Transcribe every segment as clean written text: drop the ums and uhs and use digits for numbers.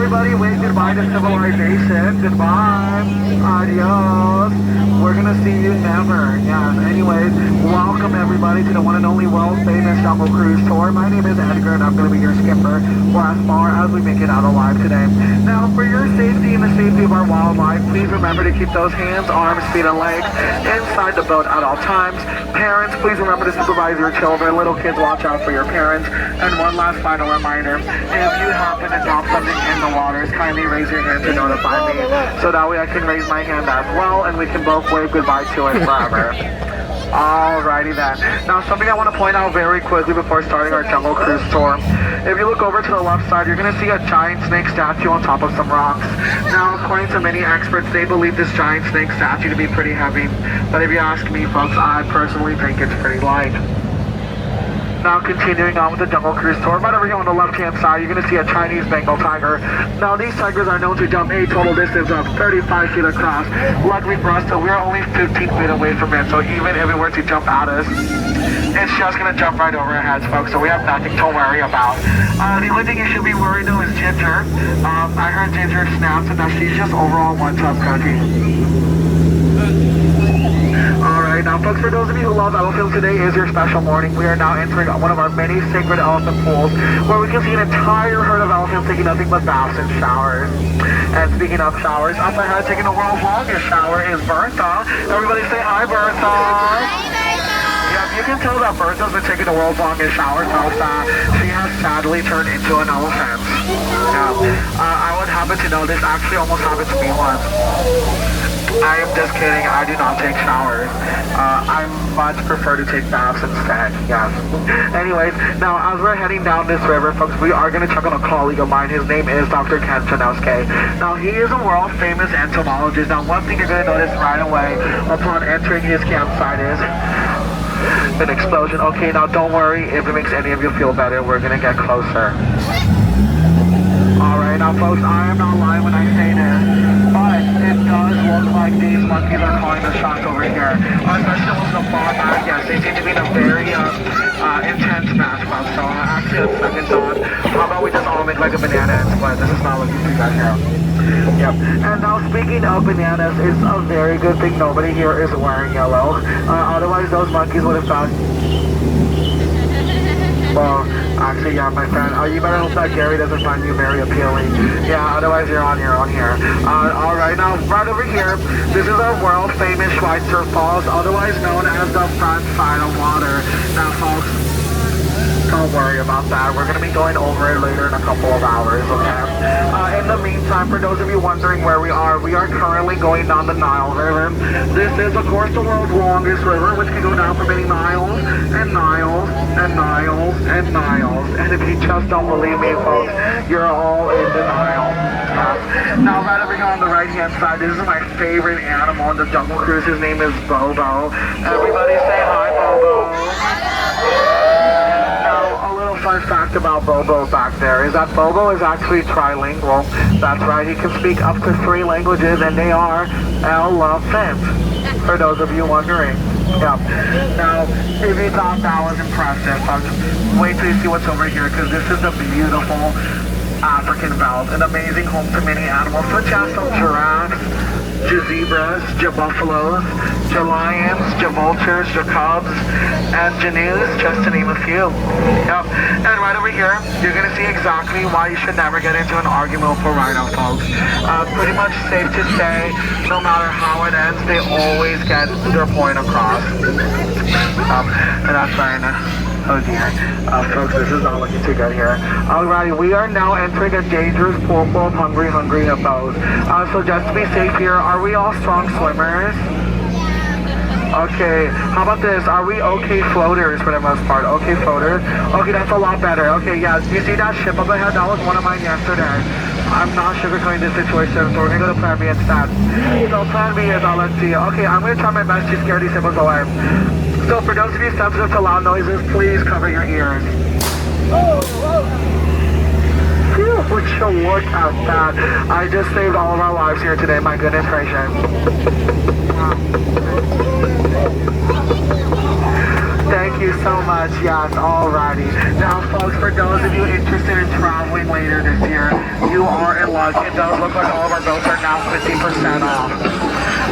everybody, wave goodbye to civilization. Goodbye. Adios. We're gonna see you never. Yes, anyways, welcome everybody to the one and only world famous Jungle Cruise tour. My name is Edgar and I'm gonna be your skipper for as far as we make it out alive today. Now, for your safety and the safety of our wildlife, please remember to keep those hands, arms, feet, and legs inside the boat at all times. Parents, please remember to supervise your children. Little kids, watch out for your parents. And one last final reminder, if you happen to drop something in the waters, kindly raise your hand to notify me, so that way I can raise my hand as well and we can both wave goodbye to it forever. Alrighty then. Now, something I want to point out very quickly before starting our Jungle Cruise tour. If you look over to the left side, you're going to see a giant snake statue on top of some rocks. Now, according to many experts, they believe this giant snake statue to be pretty heavy. But if you ask me, folks, I personally think it's pretty light. Now, continuing on with the Jungle Cruise tour, right over here on the left-hand side, you're going to see a Chinese Bengal tiger. Now, these tigers are known to jump a total distance of 35 feet across. Luckily for us, though, we're only 15 feet away from it, so even if it were to jump at us, it's just going to jump right over our heads, folks, so we have nothing to worry about. The only thing you should be worried, though, is Ginger. I heard Ginger snaps, and that she's just overall one tough cookie. Alright, now folks, for those of you who love elephants, today is your special morning. We are now entering one of our many sacred elephant pools where we can see an entire herd of elephants taking nothing but baths and showers. And speaking of showers, up ahead taking the world's longest shower is Bertha. Everybody say hi, Bertha. Hi, Bertha. Yeah, you can tell that Bertha's been taking the world's longest shower, folks. She has sadly turned into an elephant. Yeah, I would happen to know this actually almost happened to me once. I am just kidding, I do not take showers. I much prefer to take baths instead, yes. Anyways, now as we're heading down this river, folks, we are going to check on a colleague of mine. His name is Dr. Ken Chanowski. Now, he is a world famous entomologist. Now, one thing you're going to notice right away upon entering his campsite is an explosion. Okay, now don't worry if it makes any of you feel better. We're going to get closer. Alright, now folks, I am not lying when I say this, but it does look like these monkeys are calling the shots over here. Especially the ones in the far back, yes, they seem to be in a very intense match, folks. So actually, a second thought, how about we just all make like a banana and split? This is not looking too good here. Yep. And now speaking of bananas, it's a very good thing nobody here is wearing yellow. Otherwise, those monkeys would have thought... Well, actually, yeah, my friend, you better hope that Gary doesn't find you very appealing. Yeah, otherwise you're on your own here. Alright, now, right over here, this is our world-famous Schweitzer Falls, otherwise known as the front side of water. Now, folks, don't worry about that. We're going to be going over it later in a couple of hours, okay? In the meantime, for those of you wondering where we are currently going down the Nile River. This is, of course, the world's longest river, which can go down for many miles and miles and miles and miles. And if you just don't believe me, folks, you're all in denial. Now, right over here on the right-hand side, this is my favorite animal in the Jungle Cruise. His name is Bobo. Everybody say hi, Bobo. Fun fact about Bobo back there is that Bobo is actually trilingual. That's right, he can speak up to 3 languages, and they are elephant, for those of you wondering. Yeah. Now, if you thought that was impressive, wait till you see what's over here, because this is the beautiful African belt, an amazing home to many animals, such as some giraffes, zebras, buffaloes, lions, vultures, cubs, and gnus, just to name a few. Yep. And right over here, you're going to see exactly why you should never get into an argument for rhino, folks. Pretty much safe to say, no matter how it ends, they always get their point across. And that's fine. Oh dear. Folks, this is not looking too good here. Alrighty, we are now entering a dangerous pool full of hungry hippos. So just to be safe here, are we all strong swimmers? Okay, how about this? Are we okay floaters for the most part? Okay floaters? Okay, that's a lot better. Okay, yeah, you see that ship up ahead? That was one of mine yesterday. I'm not sugarcoating this situation, so we're gonna go to plan B instead. So plan B is, let's see. Okay, I'm gonna try my best to scare these hippos away. So for those of you sensitive to loud noises, please cover your ears. Phew, would you look at that? I just saved all of our lives here today, my goodness gracious. Thank you so much. Yes, alrighty. Now, folks, for those of you interested in traveling later this year, you are in luck. It does look like all of our boats are now 50% off.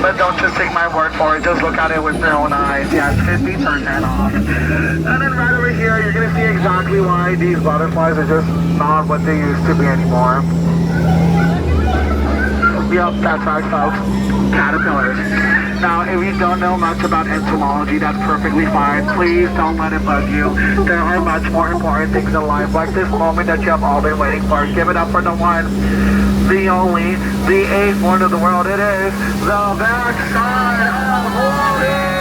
But don't just take my word for it. Just look at it with your own eyes. Yes, 50% off. And then right over here, you're going to see exactly why these butterflies are just not what they used to be anymore. Yep, that's right, folks. Caterpillars. Now, if you don't know much about entomology, that's perfectly fine. Please don't let it bug you. There are much more important things in life, like this moment that you have all been waiting for. Give it up for the one, the only, the eighth wonder of the world. It is the backside of Hawaii.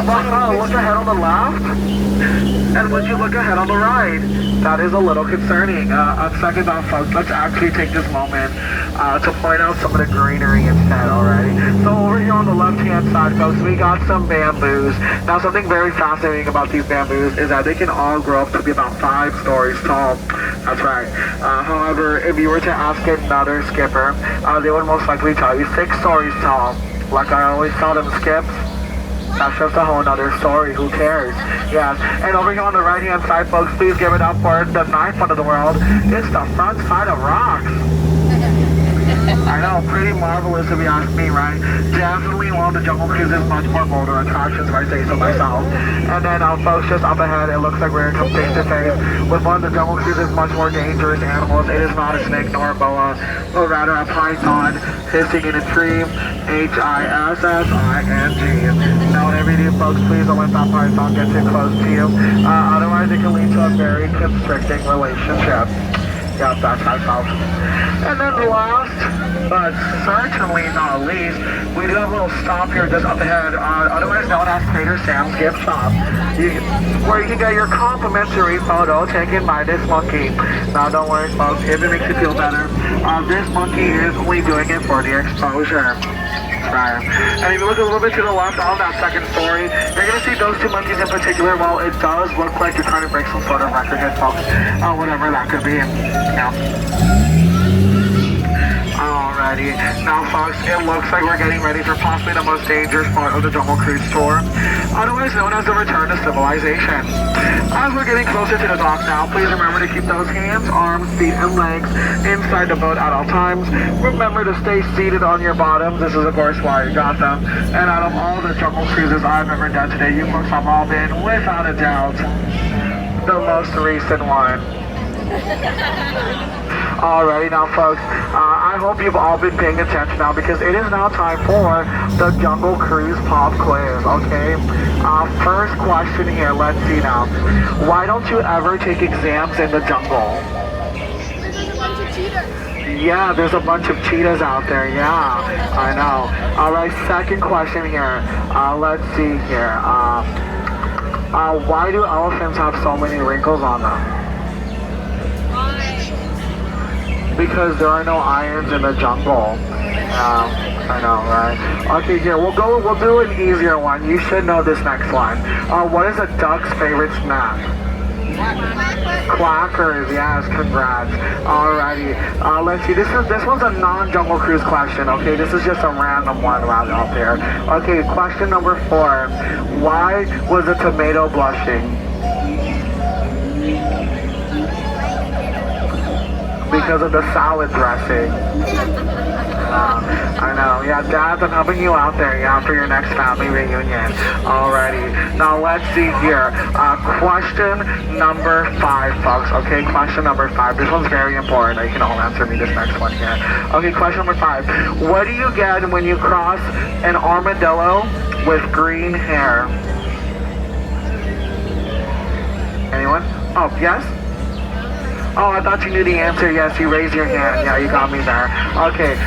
Wow, look ahead on the left. And would you look ahead on the right? That is a little concerning. On second thought, folks, let's actually take this moment to point out some of the greenery instead, alright? So over here on the left-hand side, folks, we got some bamboos. Now, something very fascinating about these bamboos is that they can all grow up to be about 5 stories tall. That's right. However, if you were to ask another skipper, they would most likely tell you 6 stories tall. Like I always tell them, skips, that's just a whole nother story. Who cares? Yes. And over here on the right-hand side, folks, please give it up for the 9th wonder of the world. It's the front side of rocks. I know, pretty marvelous if you ask me, right? Definitely one of the Jungle Cruise's much more bolder attractions, if I say so myself. And then, folks, just up ahead, it looks like we're going to come face to face with one of the Jungle Cruise's much more dangerous animals. It is not a snake nor a boa, but rather a python hissing in a tree. H-I-S-S-I-N-G. Now, whenever you do, folks, please don't let that python get too close to you. Otherwise, it can lead to a very constricting relationship. Yep, that's how folks. And then last, but certainly not least, we do have a little stop here just up ahead, otherwise known as Trader Sam's Gift Shop, where you can get your complimentary photo taken by this monkey. Now, don't worry, folks, if it makes you feel better, this monkey is only doing it for the exposure. Right. And if you look a little bit to the left on that second story, you're going to see those 2 monkeys in particular. Well, it does look like you're trying to break some sort of record here, folks. Whatever that could be. Yeah. Alrighty. Now, folks, it looks like we're getting ready for possibly the most dangerous part of the Jungle Cruise tour, otherwise known as the return to civilization. As we're getting closer to the dock now, please remember to keep those hands, arms, feet, and legs inside the boat at all times. Remember to stay seated on your bottoms. This is, of course, why you got them. And out of all the Jungle Cruises I've ever done today, you folks have all been, without a doubt, the most recent one. Alrighty now, folks, I hope you've all been paying attention now, because it is now time for the Jungle Cruise Pop Quiz, okay? First question here, let's see now. Why don't you ever take exams in the jungle? There's a bunch of cheetahs. Yeah, there's a bunch of cheetahs out there, yeah, I know. Alright, second question here, let's see here. Why do elephants have so many wrinkles on them? Because there are no irons in the jungle. I know, right? Okay, here, we'll do an easier one. You should know this next one. What is a duck's favorite snack? Quackers, yes, congrats. Alrighty, let's see, this one's a non-Jungle Cruise question, okay? This is just a random one right out there. Okay, question number 4. Why was the tomato blushing? Because of the salad dressing. I know, yeah, Dads, I'm helping you out there, yeah, for your next family reunion. Alrighty, now let's see here. Question number 5, folks, okay, question number 5. This one's very important. You can all answer me this next one here. Okay, question number 5. What do you get when you cross an armadillo with green hair? Anyone? Oh, yes? Oh, I thought you knew the answer. Yes, you raised your hand. Yeah, you got me there. Okay,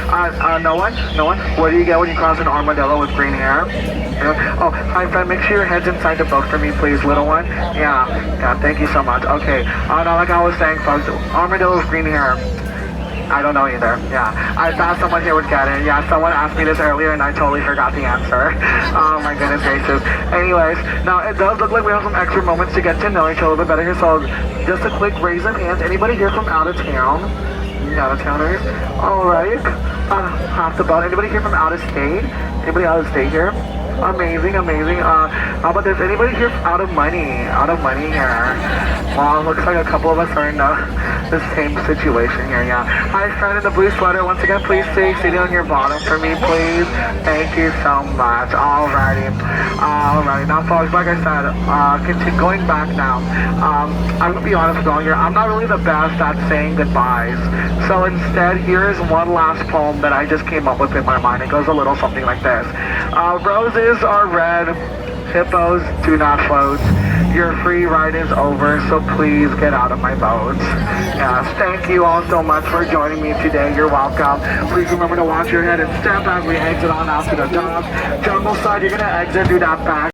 no one? No one? What do you get when you cross an armadillo with green hair? Oh, hi friend, make sure your head's inside the boat for me, please, little one. Yeah, thank you so much. Okay, now like I was saying, folks, armadillo with green hair. I don't know either. Yeah, I thought someone here would get it. Yeah, someone asked me this earlier and I totally forgot the answer. Oh my goodness gracious. Anyways, now it does look like we have some extra moments to get to know each other a little bit better here. So just a quick raise of hands. Anybody here from out of town? out-of-towners. Alright. Half the boat. Anybody here from out of state? Anybody out of state here? Amazing, amazing. How about this? Anybody here out of money? Out of money here. Wow, looks like a couple of us are in the same situation here, yeah. Hi, friend in the blue sweater. Once again, please stay seated on your bottom for me, please. Thank you so much. Alrighty. Alrighty. Now, folks, like I said, going back now, I'm going to be honest with all here. I'm not really the best at saying goodbyes. So instead, here is one last poem that I just came up with in my mind. It goes a little something like this. Roses are red, hippos do not float. Your free ride is over, so please get out of my boat. Yes, thank you all so much for joining me today. You're welcome. Please remember to watch your head and step as we exit on out to the dock. Jungle side, you're going to exit, do that back.